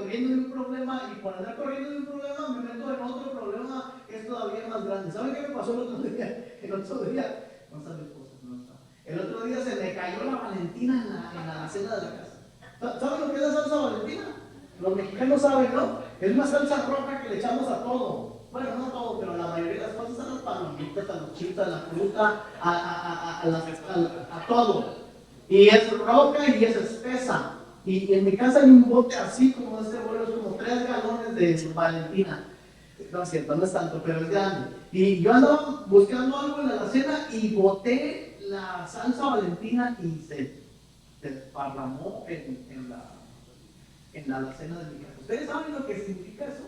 corriendo de un problema y por andar corriendo de un problema me meto en otro problema que es todavía más grande. ¿Saben qué me pasó el otro día? El otro día, no está mi esposa, no está. El otro día se me cayó la Valentina en la alacena de la casa. ¿Saben lo que es la salsa Valentina? Los mexicanos saben, ¿no? Es una salsa roja que le echamos a todo. Bueno, no a todo, pero a la mayoría de las cosas, a las palomitas, a los chips, a la fruta, a todo. Y es roja y es espesa. Y en mi casa hay un bote así como este bollo, es como 3 galones de Valentina. No es cierto, no es tanto, pero es grande. Y yo andaba buscando algo en la alacena y boté la salsa Valentina y se desparramó en la alacena de mi casa. ¿Ustedes saben lo que significa eso?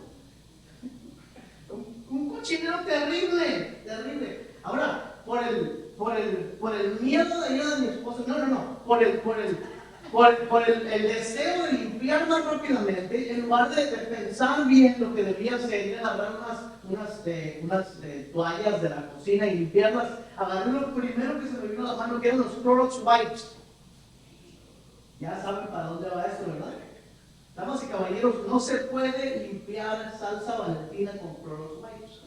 Un cochinero terrible, terrible. Ahora, por el miedo de ayuda de mi esposa, no, por el deseo de limpiarla rápidamente, en lugar de pensar bien lo que debía hacer, ir a agarrar unas toallas de la cocina y limpiarlas, agarré lo primero que se me vino a la mano, que eran los Clorox Wipes. Ya saben para dónde va esto, ¿verdad? Damas y caballeros, no se puede limpiar salsa Valentina con Clorox Wipes.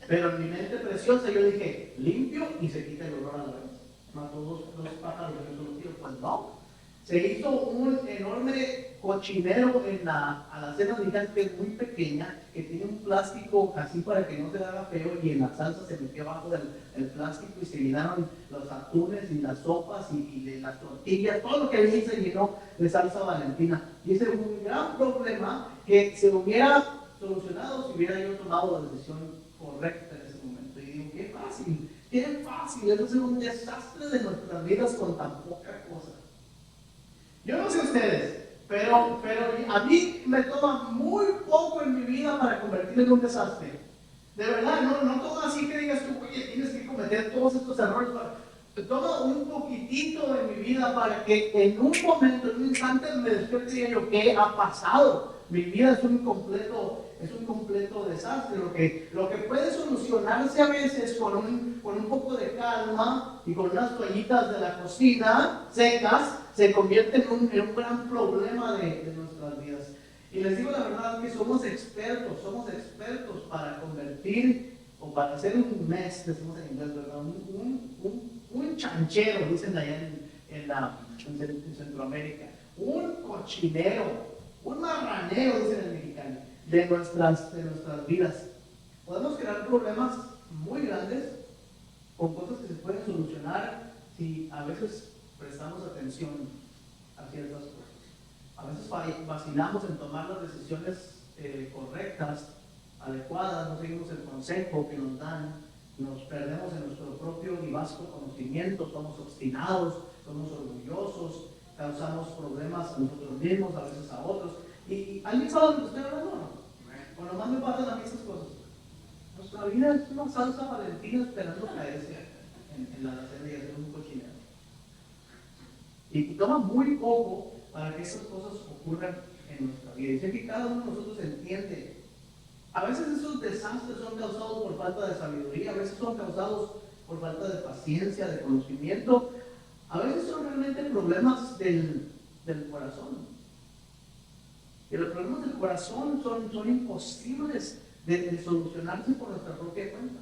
Pero en mi mente preciosa yo dije, limpio y se quita el olor a la vez. Mató dos pájaros de un solo tiro. Pues no. Se hizo un enorme cochinero en la alacena de mi casa, que es muy pequeña, que tiene un plástico así para que no se haga feo, y en la salsa se metió abajo del plástico y se llenaron los atunes y las sopas y las tortillas, todo lo que había se llenó de salsa Valentina. Y ese es un gran problema que se hubiera solucionado si hubiera yo tomado la decisión correcta en ese momento. Y digo, qué fácil, eso es un desastre de nuestras vidas con tan poca cosa. Yo no sé ustedes, pero a mí me toma muy poco en mi vida para convertirme en un desastre. De verdad, no todo así que digas tú, oye, tienes que cometer todos estos errores. Te toma un poquitito de mi vida para que en un momento, en un instante me despierte y diga yo, ¿qué ha pasado? Mi vida es un completo desastre. Lo que puede solucionarse a veces con un poco de calma y con unas toallitas de la cocina secas, se convierte en un gran problema de nuestras vidas. Y les digo la verdad que somos expertos para convertir o para hacer un mess, decimos en inglés, ¿verdad? Un chanchero, dicen allá en Centroamérica, un cochinero, un marranero, dicen en mexicano, de nuestras vidas. Podemos crear problemas muy grandes con cosas que se pueden solucionar si a veces prestamos atención a ciertas cosas. A veces vacilamos en tomar las decisiones correctas, adecuadas, no seguimos el consejo que nos dan, nos perdemos en nuestro propio y vasto conocimiento, somos obstinados, somos orgullosos, causamos problemas a nosotros mismos, a veces a otros. ¿Y alguien sabe de lo que estoy hablando o no? O nomás me pasan a mí esas cosas. Nuestra vida es una salsa Valentina esperando caerse en la alacena y hacer un cochinero. Y toma muy poco para que esas cosas ocurran en nuestra vida. Y sé que cada uno de nosotros entiende. A veces esos desastres son causados por falta de sabiduría, a veces son causados por falta de paciencia, de conocimiento, a veces son realmente problemas del corazón. Y los problemas del corazón son imposibles de solucionarse por nuestra propia cuenta.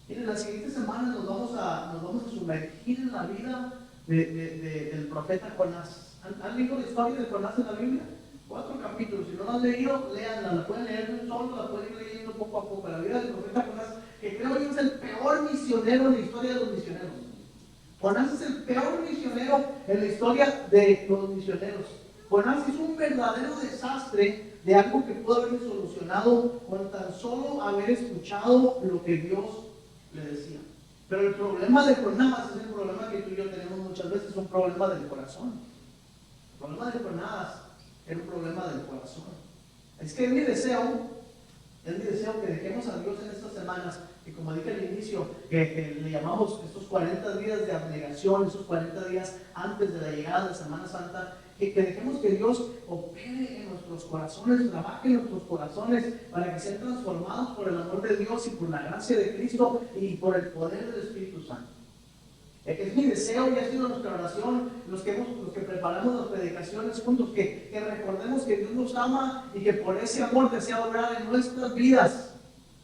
Y en las siguientes semanas nos vamos a sumergir en la vida del profeta Jonás. ¿Han leído la historia de Jonás en la Biblia? 4 capítulos. Si no la han leído, léanla. La pueden leer de un solo, la pueden ir leyendo poco a poco. La vida del profeta Jonás, que creo yo es el peor misionero en la historia de los misioneros. Jonás es el peor misionero en la historia de los misioneros. Jonás es un verdadero desastre de algo que pudo haber solucionado con tan solo haber escuchado lo que Dios le decía. Pero el problema de Jonás es el problema que tú y yo tenemos muchas veces, un problema del corazón. El problema de Jonás era un problema del corazón. Es que es mi deseo que dejemos a Dios en estas semanas, y como dije al inicio, que le llamamos estos 40 días de abnegación, esos 40 días antes de la llegada de Semana Santa, que dejemos que Dios opere en nuestros corazones, trabaje en nuestros corazones para que sean transformados por el amor de Dios y por la gracia de Cristo y por el poder del Espíritu Santo. Es mi deseo y ha sido nuestra oración, los que preparamos las predicaciones juntos, que recordemos que Dios nos ama y que por ese amor desea obrar en nuestras vidas,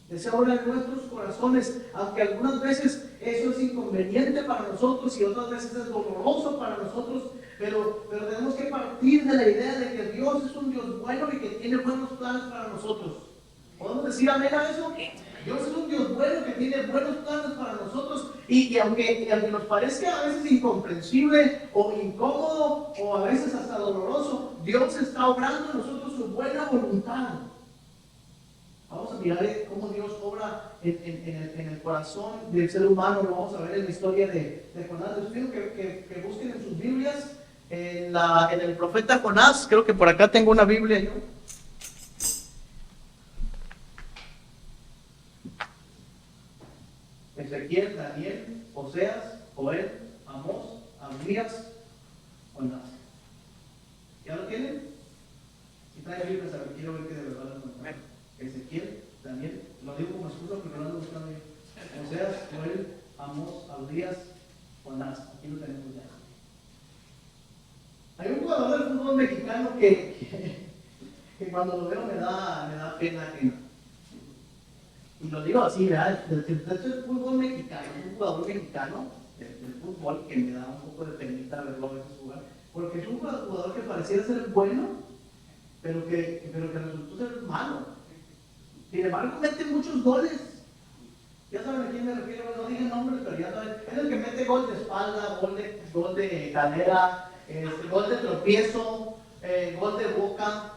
desea obrar en nuestros corazones, aunque algunas veces eso es inconveniente para nosotros y otras veces es doloroso para nosotros, pero tenemos que partir de la idea de que Dios es un Dios bueno y que tiene buenos planes para nosotros. ¿Podemos decir amén a eso? Dios es un Dios bueno que tiene buenos planes para nosotros y aunque nos parezca a veces incomprensible o incómodo o a veces hasta doloroso, Dios está obrando en nosotros su buena voluntad. Vamos a mirar cómo Dios obra en el corazón del ser humano. Lo vamos a ver en la historia de Jonás. Les pido que busquen en sus Biblias en el profeta Jonás. Creo que por acá tengo una Biblia yo. Ezequiel, Daniel, Oseas, Joel, Amós, Abdías, Jonás. ¿Ya lo tienen? Si traen Biblias, a ver, quiero ver que de verdad lo encuentran. Ezequiel, Daniel, lo digo como excusa porque no ando buscando yo. Oseas, Joel, Amós, Abdías, Jonás. Aquí lo tenemos ya. Hay un jugador del fútbol mexicano que cuando lo veo me da pena ajena. Y lo digo así, ¿verdad? El fútbol mexicano, es un jugador mexicano del fútbol que me da un poco de penita verlo a veces jugar, porque es un jugador que pareciera ser bueno, pero que resultó ser malo. Sin embargo, mete muchos goles. Ya saben a quién me refiero, no digan nombres, pero ya saben. Es el que mete gol de espalda, gol de cadera, gol de tropiezo, gol de boca,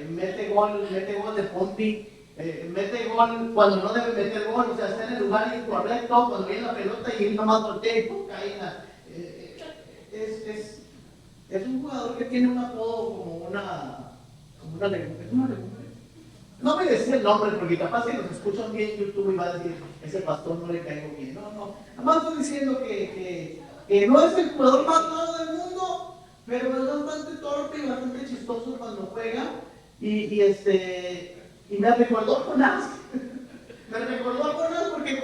mete gol de pompi. Mete gol cuando no debe meter gol, o sea, está en el lugar incorrecto, cuando viene la pelota y él nomás voltea y ¡pum! Cae. Es un jugador que tiene un apodo como una legumbre. ¿Es una legumbre? No me decía el nombre porque capaz que nos escuchan bien en YouTube y va a decir, ese pastor no le caigo bien. No. Además estoy diciendo que no es el jugador más malo del mundo, pero es bastante torpe y bastante chistoso cuando juega. Y me recordó a Jonás. Me recordó a Jonás porque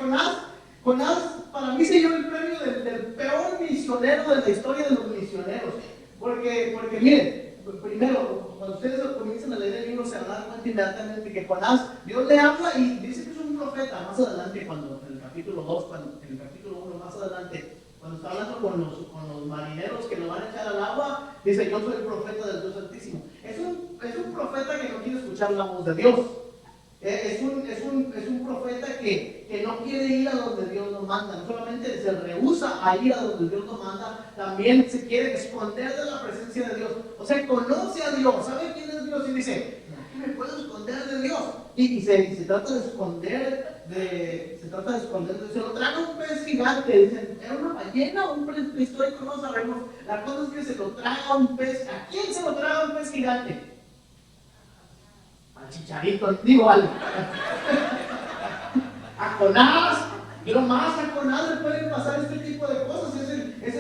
Jonás para mí se llevó el premio del peor misionero de la historia de los misioneros. Porque miren, primero, cuando ustedes comienzan a leer el libro se van a dar cuenta inmediatamente que Jonás, Dios le habla y dice que es un profeta. Más adelante, en el capítulo 2, en el capítulo 1, más adelante, cuando está hablando con los marineros que lo van a echar al agua, dice, yo soy el profeta del Dios Altísimo. Es un profeta que no quiere escuchar la voz de Dios. Es un profeta que no quiere ir a donde Dios lo manda. No solamente se rehúsa a ir a donde Dios lo manda, también se quiere esconder de la presencia de Dios. O sea, conoce a Dios, sabe quién es Dios y dice, ¿qué me puedo esconder de Dios? Y se trata de esconder se lo traga un pez gigante. Dicen, ¿era una ballena o un pez prehistórico? No sabemos. La cosa es que se lo traga un pez. ¿A quién se lo traga un pez gigante? Al Chicharito, digo a Jonás. Pero más a Jonás le pueden pasar este tipo de cosas. Es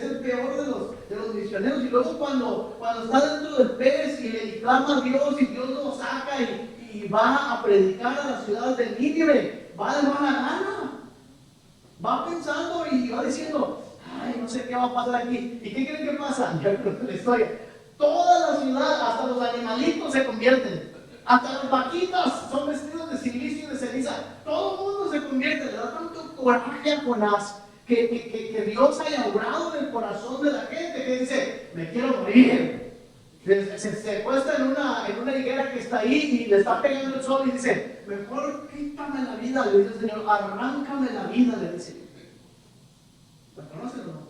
el peor de los misioneros. Y luego cuando está dentro del pez y le clama a Dios y Dios lo saca y va a predicar a la ciudad de Nínive, va de mala gana. Va pensando y va diciendo, ay, no sé qué va a pasar aquí. ¿Y qué creen que pasa? Ya creo la historia. Toda la ciudad, hasta los animalitos se convierten. Hasta las vaquitas son vestidos de silicio y de ceniza. Todo el mundo se convierte. Le da tanto coraje a Jonás que Dios haya obrado en el corazón de la gente que dice, me quiero morir. Se acuesta en una higuera que está ahí y le está pegando el sol y dice, mejor quítame la vida, le dice el Señor, arráncame la vida, le dice. ¿La conocen o no?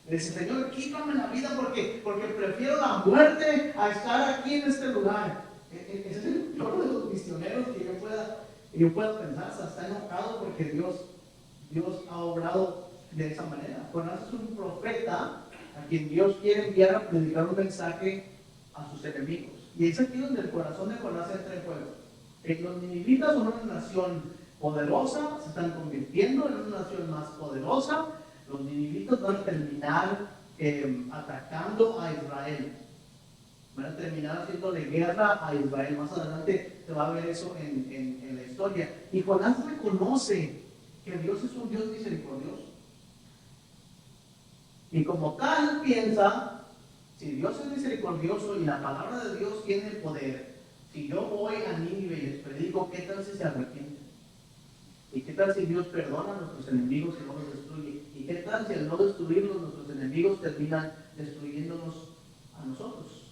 Le dice, Señor, quítame la vida porque prefiero la muerte a estar aquí en este lugar. Ese es el peor de los misioneros que yo pueda pensar, o sea, está enojado porque Dios ha obrado de esa manera. Jonás es un profeta a quien Dios quiere enviar a predicar un mensaje a sus enemigos. Y es aquí donde el corazón de Jonás entra en juego. Los ninivitas son una nación poderosa, se están convirtiendo en una nación más poderosa. Los ninivitas van a terminar atacando a Israel. Van a terminar haciéndole guerra a Israel. Más adelante se va a ver eso en la historia. Y Jonás reconoce que Dios es un Dios misericordioso. Y como tal piensa, si Dios es misericordioso y la palabra de Dios tiene poder, si yo voy a Nínive y les predico, ¿qué tal si se arrepienten? ¿Y qué tal si Dios perdona a nuestros enemigos y no los destruye? ¿Y qué tal si al no destruirlos nuestros enemigos terminan destruyéndonos a nosotros?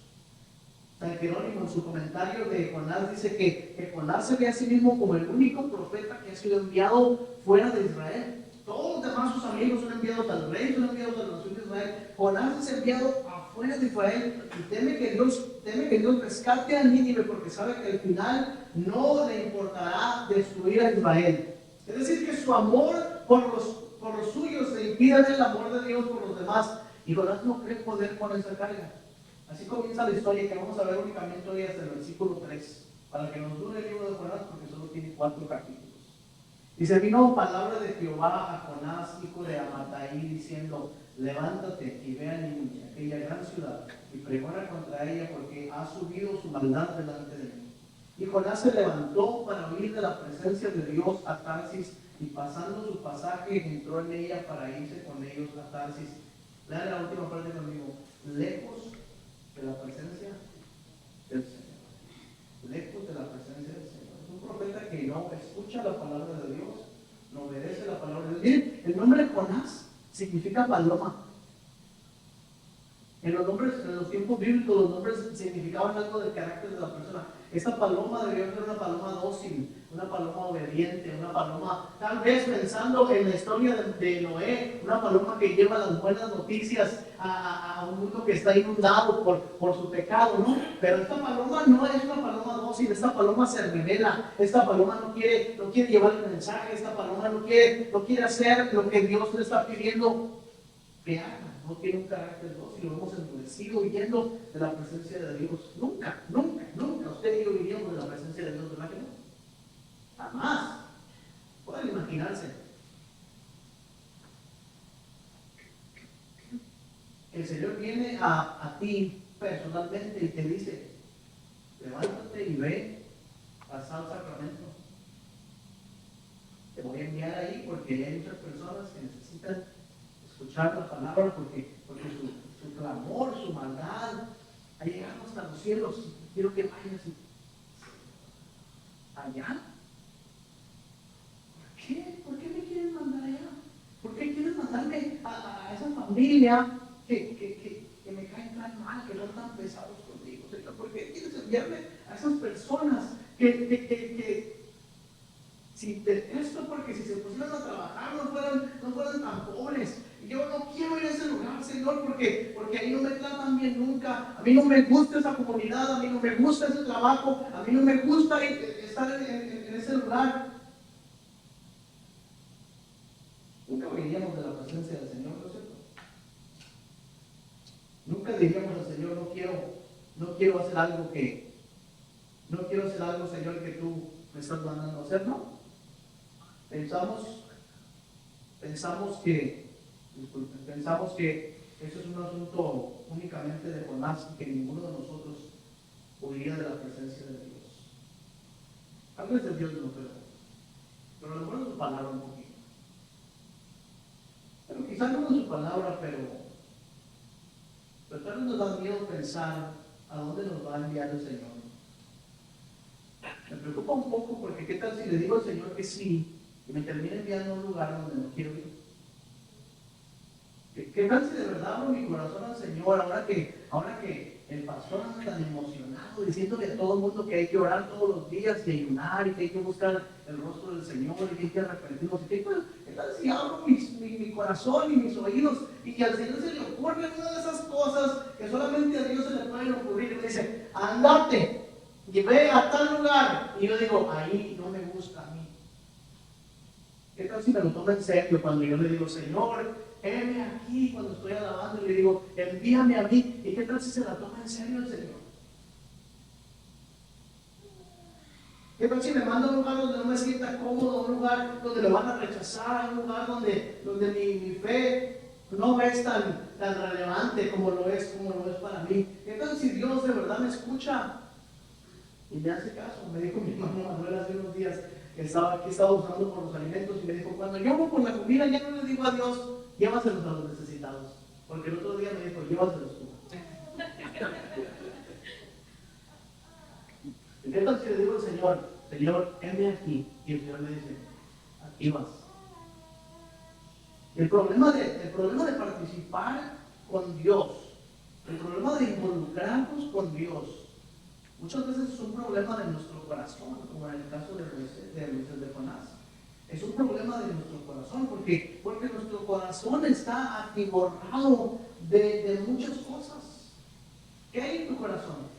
San Jerónimo en su comentario de Jonás dice que Jonás se ve a sí mismo como el único profeta que ha sido enviado fuera de Israel. Todos los demás sus amigos son enviados al rey, son enviados a la nación de Israel. Jonás es enviado afuera de Israel y teme que Dios rescate a Nínive porque sabe que al final no le importará destruir a Israel. Es decir, que su amor por los suyos le impide ver el amor de Dios por los demás. Y Jonás no cree poder con esa carga. Así comienza la historia que vamos a ver únicamente hoy hasta el versículo 3, para que nos dure el libro de Jonás, porque solo tiene 4 capítulos. Dice: vino palabra de Jehová a Jonás, hijo de Amittai, diciendo: levántate y ve a Nínive, aquella gran ciudad, y pregona contra ella, porque ha subido su maldad delante de mí. Y Jonás se levantó para huir de la presencia de Dios a Tarsis, y pasando su pasaje entró en ella para irse con ellos a Tarsis. Lean la última parte conmigo: lejos de la presencia del Señor. Lejos de la presencia del Señor. Es un profeta que no escucha la palabra de Dios, no obedece la palabra de Dios. Miren, el nombre Jonás significa paloma. En los tiempos bíblicos, los nombres significaban algo del carácter de la persona. Esta paloma debió ser una paloma dócil, una paloma obediente, una paloma, tal vez pensando en la historia de Noé, una paloma que lleva las buenas noticias a un mundo que está inundado por su pecado, ¿no? Pero esta paloma no es una paloma dócil, esta paloma se revela, esta paloma no quiere llevar el mensaje, esta paloma no quiere hacer lo que Dios le está pidiendo que haga. No tiene un carácter dócil, lo hemos endurecido huyendo de la presencia de Dios. Nunca usted y yo vivíamos de la presencia de Dios, ¿verdad que no? Jamás. Pueden imaginarse. El Señor viene a ti personalmente y te dice: levántate y ve a San Sacramento. Te voy a enviar ahí porque hay muchas personas que necesitan escuchar la palabra porque su clamor, su maldad ha llegado hasta los cielos. Quiero que vayas allá. ¿Por qué me quieren mandar allá? ¿Por qué quieres mandarme a esa familia que me caen tan mal, que son tan pesados conmigo? ¿Por qué quieres enviarme a esas personas esto porque si se pusieran a trabajar no fueran tan pobres? Yo no quiero ir a ese lugar, Señor, porque ahí no me tratan bien nunca. A mí no me gusta esa comunidad, a mí no me gusta ese trabajo, a mí no me gusta estar en ese lugar. Nunca huiríamos de la presencia del Señor, ¿no es cierto? Nunca diríamos al Señor: no quiero hacer algo, Señor, que tú me estás mandando a hacer, ¿no? Pensamos que eso es un asunto únicamente de Jonás y que ninguno de nosotros huiría de la presencia de Dios. Tal vez de Dios no, pero a lo mejor de su palabra un poquito. Pero quizás no de su palabra, pero tal vez nos da miedo pensar a dónde nos va a enviar el Señor. Me preocupa un poco porque qué tal si le digo al Señor que sí y me termina enviando a un lugar donde no quiero ir. ¿Qué tal si de verdad abro mi corazón al Señor ahora que el pastor anda tan emocionado diciéndole a todo el mundo que hay que orar todos los días y ayunar y que hay que buscar el rostro del Señor y que hay que arrepentirnos? ¿Qué tal si abro mi corazón y mis oídos y que al Señor se le ocurre una de esas cosas que solamente a Dios se le pueden ocurrir? Y me dice: andate y ve a tal lugar. Y yo digo: ahí no me gusta a mí. ¿Qué tal si me lo toma en serio cuando yo le digo: Señor, heme aquí, cuando estoy alabando y le digo: envíame a mí? ¿Y qué tal si se la toma en serio el Señor? ¿Qué tal si me manda a un lugar donde no me sienta cómodo, a un lugar donde lo van a rechazar, a un lugar donde mi fe no es tan relevante como lo es para mí? ¿Qué tal si Dios de verdad me escucha y me hace caso? Me dijo mi hermano Manuel hace unos días que estaba buscando por los alimentos y me dijo: cuando yo voy por la comida ya no le digo a Dios: llévaselos a los necesitados. Porque el otro día me dijo, llévatelos tú. Entonces le digo al Señor, heme aquí. Y el Señor me dice, aquí vas. El problema de participar con Dios, el problema de involucrarnos con Dios, muchas veces es un problema de nuestro corazón, como en el caso de Jonás. Es un problema de nuestro corazón, porque nuestro corazón está atiborrado de muchas cosas. ¿Qué hay en tu corazón?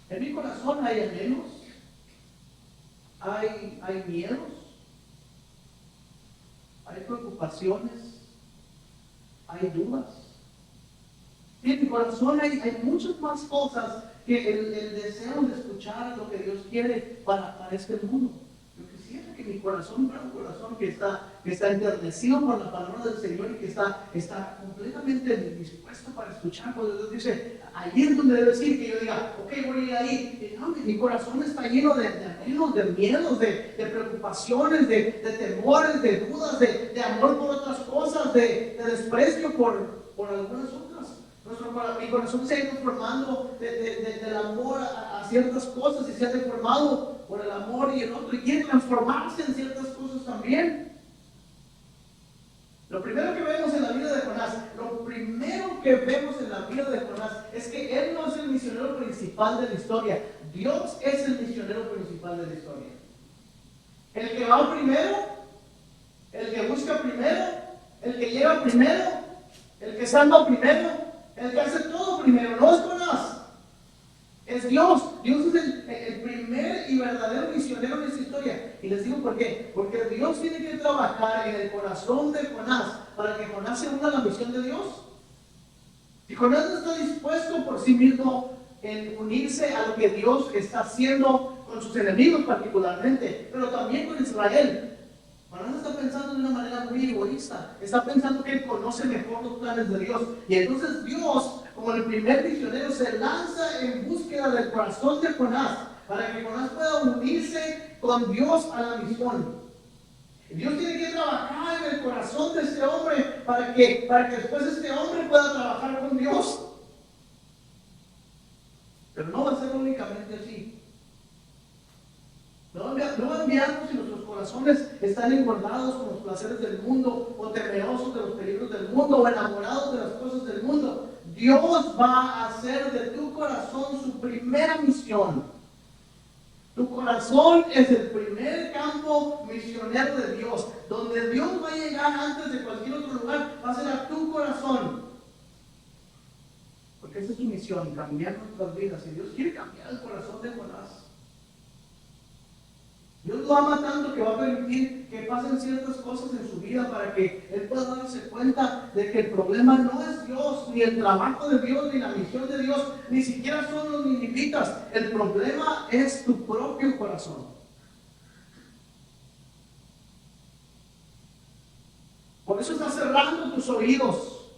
En mi corazón hay anhelos, hay miedos, hay preocupaciones, hay dudas. Y en mi corazón hay muchas más cosas que el deseo de escuchar lo que Dios quiere para este mundo. Yo quisiera que mi corazón fuera un corazón que está enternecido por la palabra del Señor y que está completamente dispuesto para escuchar cuando Dios dice, allí es donde debes ir, que yo diga, ok, voy a ir ahí. Y no, mi corazón está lleno de anhelos, de miedos, de preocupaciones, de temores, de dudas, de amor por otras cosas, de desprecio por algunas otras. Mi corazón se ha ido formando del amor a ciertas cosas y se ha deformado por el amor y el otro y quiere transformarse en ciertas cosas también. Lo primero que vemos en la vida de Jonás, es que él no es el misionero principal de la historia. Dios es el misionero principal de la historia. El que va primero, el que busca primero, el que llega primero, el que salva primero, el que hace todo primero, no es Jonás. Es Dios. Dios es el primer y verdadero misionero de esta historia. Y les digo por qué. Porque Dios tiene que trabajar en el corazón de Jonás para que Jonás se una a la misión de Dios. Si Jonás no está dispuesto por sí mismo en unirse a lo que Dios está haciendo con sus enemigos particularmente, pero también con Israel. Jonás está pensando de una manera muy egoísta. Está pensando que él conoce mejor los planes de Dios. Y entonces Dios, como el primer misionero, se lanza en búsqueda del corazón de Jonás para que Jonás pueda unirse con Dios a la misión. Y Dios tiene que trabajar en el corazón de este hombre para que después este hombre pueda trabajar con Dios. Pero no va a ser únicamente así. No va a enviarnos si nuestros corazones están engordados con los placeres del mundo, o temerosos de los peligros del mundo, o enamorados de las cosas del mundo. Dios va a hacer de tu corazón su primera misión. Tu corazón es el primer campo misionero de Dios. Donde Dios va a llegar antes de cualquier otro lugar, va a ser a tu corazón. Porque esa es su misión, cambiar nuestras vidas. Y Dios quiere cambiar el corazón de Jonás. Dios lo ama tanto que va a permitir que pasen ciertas cosas en su vida para que él pueda darse cuenta de que el problema no es Dios, ni el trabajo de Dios, ni la misión de Dios, ni siquiera son los ninivitas. El problema es tu propio corazón. Por eso estás cerrando tus oídos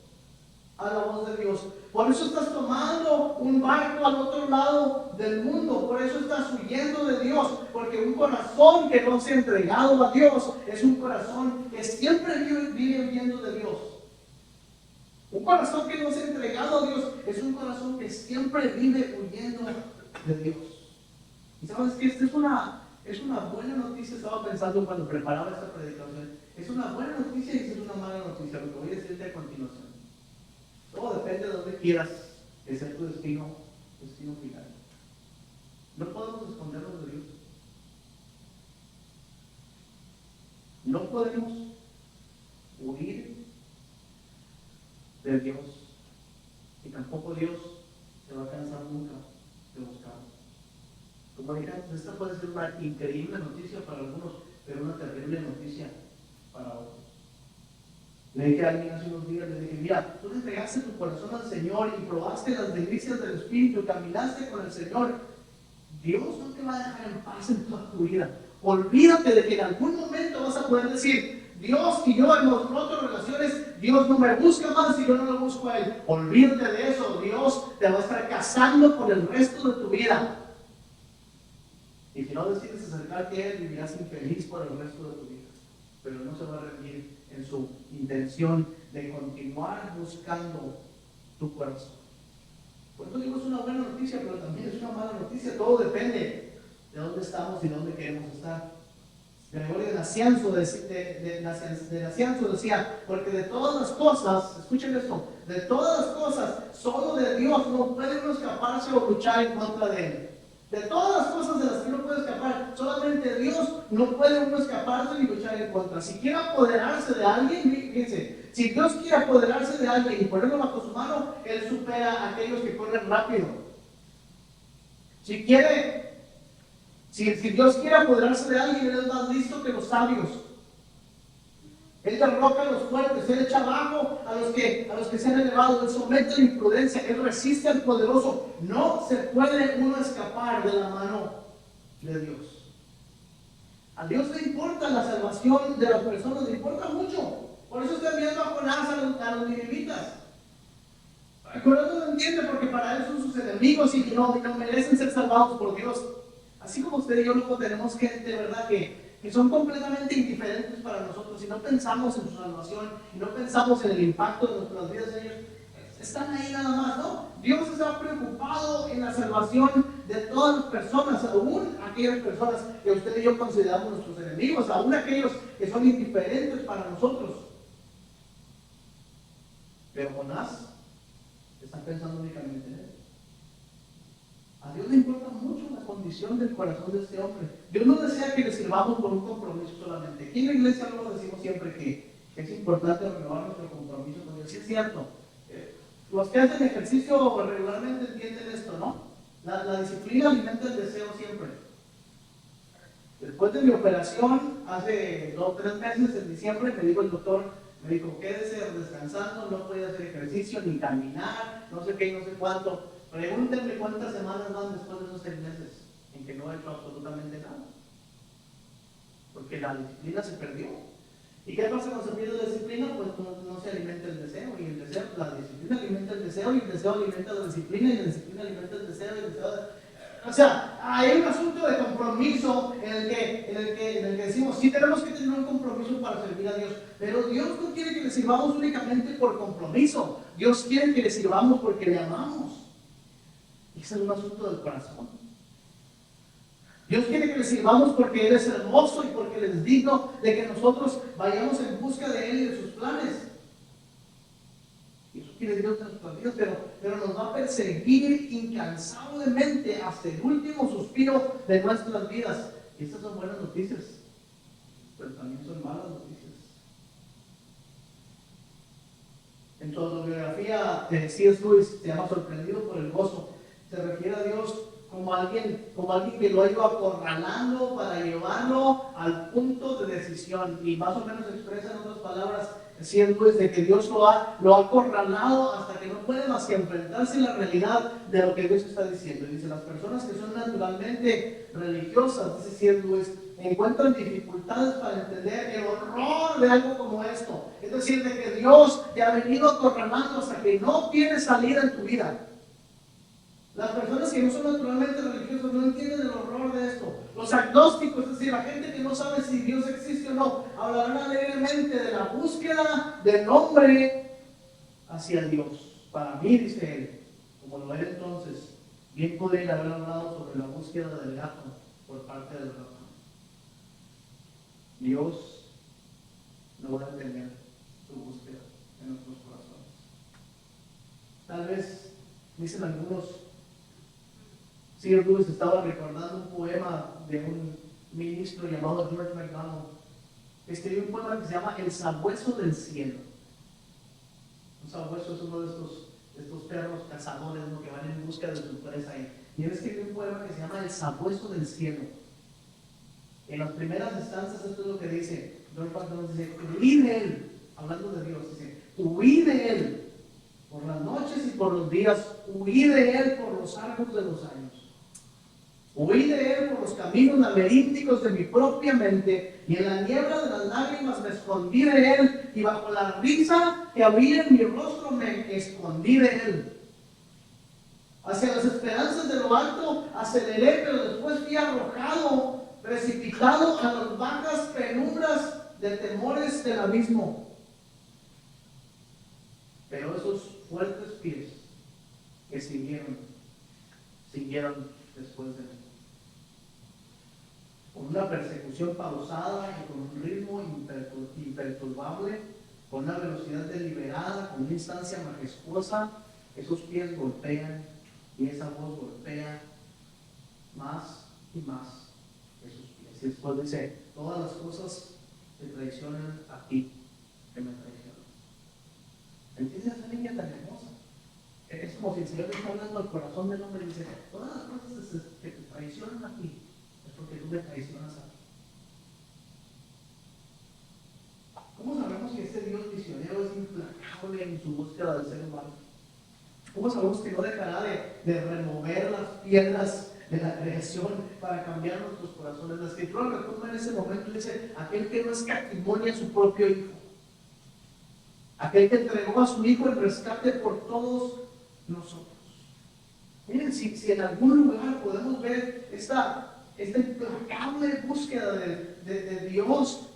a la voz de Dios. Por eso estás tomando un barco al otro lado del mundo. Por eso estás huyendo de Dios. Porque un corazón que no se ha entregado a Dios es un corazón que siempre vive huyendo de Dios. Un corazón que no se ha entregado a Dios es un corazón que siempre vive huyendo de Dios. Y sabes que esta es una buena noticia. Estaba pensando cuando preparaba esta predicación. Es una buena noticia y es una mala noticia. Lo que voy a decirte a continuación. Todo depende de donde quieras que sea tu destino final. No podemos escondernos de Dios. No podemos huir de Dios. Y tampoco Dios se va a cansar nunca de buscarnos. Como dirán, esta puede ser una increíble noticia para algunos, pero una terrible noticia para otros. Le dije a alguien hace unos días, le dije, mira, tú le entregaste tu corazón al Señor y probaste las delicias del Espíritu, caminaste con el Señor. Dios no te va a dejar en paz en toda tu vida. Olvídate de que en algún momento vas a poder decir, Dios y yo hemos roto relaciones, Dios no me busca más y yo no lo busco a Él. Olvídate de eso, Dios te va a estar casando por el resto de tu vida. Y si no decides acercarte a Él, vivirás infeliz por el resto de tu vida. pero no se va a rendir en su intención de continuar buscando tu corazón. Por eso digo, es una buena noticia, pero también es una mala noticia. Todo depende de dónde estamos y dónde queremos estar. Gregorio de Nacianzo decía, porque de todas las cosas, escuchen esto, de todas las cosas, solo de Dios no puede uno escaparse o luchar en contra de Él. De todas las cosas de las que uno puede escapar, solamente Dios no puede uno escaparse ni luchar en contra. Si quiere apoderarse de alguien, fíjense, si Dios quiere apoderarse de alguien y ponerlo bajo su mano, Él supera a aquellos que corren rápido. Si Dios quiere apoderarse de alguien, Él es más listo que los sabios. Él derroca a los fuertes, Él echa abajo a los que se han elevado, Él somete a la imprudencia, Él resiste al poderoso. No se puede uno escapar de la mano de Dios. A Dios le importa la salvación de las personas, le importa mucho. Por eso está enviando a Jonás a los ninivitas. Jonás no lo entiende porque para él son sus enemigos y no merecen ser salvados por Dios. Así como usted y yo luego tenemos gente, ¿verdad?, que son completamente indiferentes para nosotros y no pensamos en su salvación y no pensamos en el impacto de nuestras vidas. Ellos están ahí nada más, ¿no? Dios está preocupado en la salvación de todas las personas, aún aquellas personas que usted y yo consideramos nuestros enemigos, aún aquellos que son indiferentes para nosotros. Pero Jonás está pensando únicamente en él. A Dios le importa mucho la condición del corazón de este hombre. Dios no desea que le sirvamos por un compromiso solamente. Aquí en la iglesia luego decimos siempre que es importante renovar nuestro compromiso con Dios. Sí es cierto. Los que hacen ejercicio regularmente entienden esto, ¿no? La disciplina alimenta el deseo siempre. Después de mi operación, hace 2 o 3 meses, en diciembre, me dijo el doctor, quédese descansando, no puede hacer ejercicio, ni caminar, no sé qué, no sé cuánto. Pregúntenme cuántas semanas van después de esos 6 meses en que no he hecho absolutamente nada. Porque la disciplina se perdió. ¿Y qué pasa cuando se pierde la disciplina? Pues no se alimenta el deseo. Y el deseo, la disciplina alimenta el deseo, y el deseo alimenta la disciplina, y la disciplina alimenta el deseo, y el deseo. O sea, hay un asunto de compromiso en el que decimos, sí tenemos que tener un compromiso para servir a Dios, pero Dios no quiere que le sirvamos únicamente por compromiso. Dios quiere que le sirvamos porque le amamos. Y ese es un asunto del corazón. Dios quiere que le sirvamos porque Él es hermoso y porque Él es digno de que nosotros vayamos en busca de Él y de sus planes. Y eso quiere Dios de nuestras vidas, pero nos va a perseguir incansablemente hasta el último suspiro de nuestras vidas. Y estas son buenas noticias, pero también son malas noticias. En su autobiografía, C.S. Lewis se llama Sorprendido por el gozo. Se refiere a Dios como alguien que lo ha ido acorralando para llevarlo al punto de decisión. Y más o menos expresa en otras palabras, siendo de que Dios lo ha acorralado hasta que no puede más que enfrentarse a la realidad de lo que Dios está diciendo. Y dice, las personas que son naturalmente religiosas, dice C.S. Lewis, encuentran dificultades para entender el horror de algo como esto. Es decir, de que Dios te ha venido acorralando hasta que no tiene salida en tu vida. Las personas que no son naturalmente religiosas no entienden el horror de esto. Los agnósticos, es decir, la gente que no sabe si Dios existe o no, hablarán alegremente de la búsqueda del hombre hacia Dios. Para mí, dice él, como lo era entonces, bien podría haber hablado sobre la búsqueda del gato por parte del ratón. Dios no va a detener su búsqueda en nuestros corazones. Tal vez, dicen algunos, C.S. Lewis estaba recordando un poema de un ministro llamado George MacDonald. Escribió un poema que se llama El sabueso del cielo. Un sabueso es uno de estos perros cazadores, ¿no?, que van en busca de su presa. Y él escribió un poema que se llama El sabueso del cielo. En las primeras instancias esto es lo que dice. George MacDonald dice, huí de él, hablando de Dios, dice, huí de él por las noches y por los días, huí de él por los arcos de los años. Huí de él por los caminos laberínticos de mi propia mente, y en la niebla de las lágrimas me escondí de él, y bajo la risa que había en mi rostro me escondí de él. Hacia las esperanzas de lo alto aceleré, pero después fui arrojado, precipitado a las bajas penumbras de temores del abismo. Pero esos fuertes pies que siguieron después de mí. Con una persecución pausada y con un ritmo imperturbable, con una velocidad deliberada, con una instancia majestuosa, esos pies golpean y esa voz golpea más y más esos pies. Y después dice, todas las cosas te traicionan a ti, que me traicionan. ¿Entiendes esa línea tan hermosa? Es como si el Señor está hablando al corazón del hombre y dice, todas las cosas que te traicionan a ti, es porque tú me traicionas a ti. ¿Cómo sabemos que este Dios misionero es implacable en su búsqueda del ser humano? ¿Cómo sabemos que no dejará de remover las piedras de la creación para cambiar nuestros corazones? La Escritura retoma en ese momento y dice, aquel que no escatimonia a su propio Hijo, aquel que entregó a su Hijo en rescate por todos nosotros. Miren, si en algún lugar podemos ver esta implacable búsqueda de Dios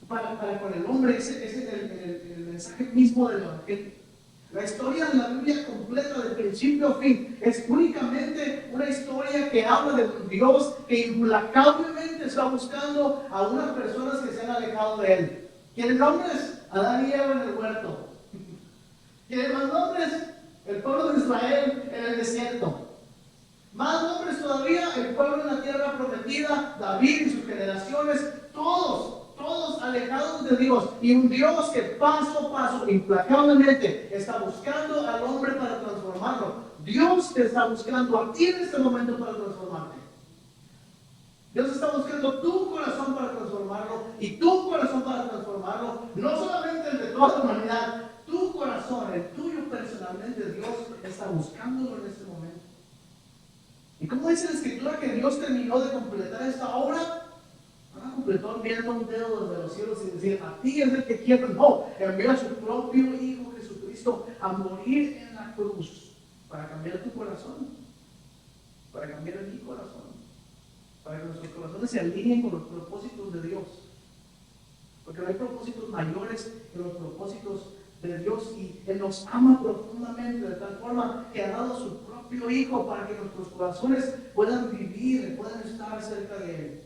para con el hombre, ese es el mensaje mismo del Evangelio. La historia de la Biblia completa, de principio a fin, es únicamente una historia que habla de un Dios que implacablemente está buscando a unas personas que se han alejado de Él. ¿Quieren nombres? Adán y Eva en el huerto. ¿Quieren más nombres? El pueblo de Israel en el desierto. Más nombres todavía, el pueblo en la tierra prometida, David y sus generaciones, todos alejados de Dios, y un Dios que paso a paso, implacablemente, está buscando al hombre para transformarlo. Dios te está buscando a ti en este momento para transformarte. Dios está buscando tu corazón para transformarlo y tu corazón para transformarlo, no solamente el de toda la humanidad, tu corazón, el tuyo personalmente. Dios está buscándolo en este momento. ¿Y cómo dice la Escritura que Dios terminó de completar esta obra? No la completó enviando un dedo desde los cielos y decir, a ti es el que quiero. No, envió a su propio Hijo Jesucristo a morir en la cruz para cambiar tu corazón, para cambiar mi corazón, para que nuestros corazones se alineen con los propósitos de Dios. Porque no hay propósitos mayores que los propósitos de Dios, y Él nos ama profundamente de tal forma que ha dado a su propio Hijo para que nuestros corazones puedan vivir, puedan estar cerca de Él.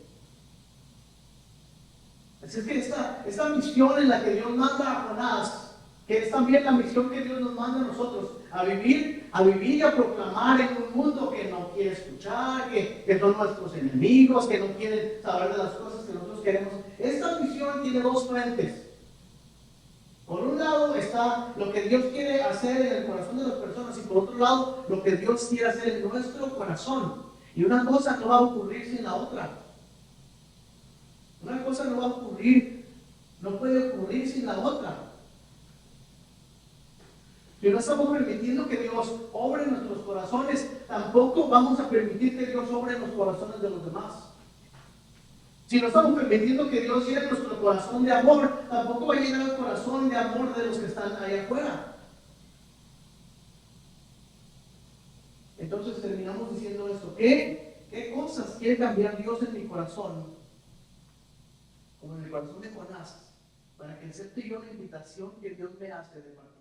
Así es que esta misión en la que Dios manda a Jonás, que es también la misión que Dios nos manda a nosotros, a vivir y a proclamar en un mundo que no quiere escuchar, que son nuestros enemigos, que no quieren saber de las cosas que nosotros queremos. Esta misión tiene dos frentes. Por un lado está lo que Dios quiere hacer en el corazón de las personas, y por otro lado lo que Dios quiere hacer en nuestro corazón. Y una cosa no va a ocurrir sin la otra. Una cosa no va a ocurrir, no puede ocurrir sin la otra. Si no estamos permitiendo que Dios obre en nuestros corazones, tampoco vamos a permitir que Dios obre en los corazones de los demás. Si no estamos permitiendo que Dios llene nuestro corazón de amor, tampoco va a llenar el corazón de amor de los que están ahí afuera. Entonces terminamos diciendo esto. ¿Qué cosas quiere cambiar Dios en mi corazón? Como en el corazón de Jonás, para que acepte yo la invitación que Dios me hace de partir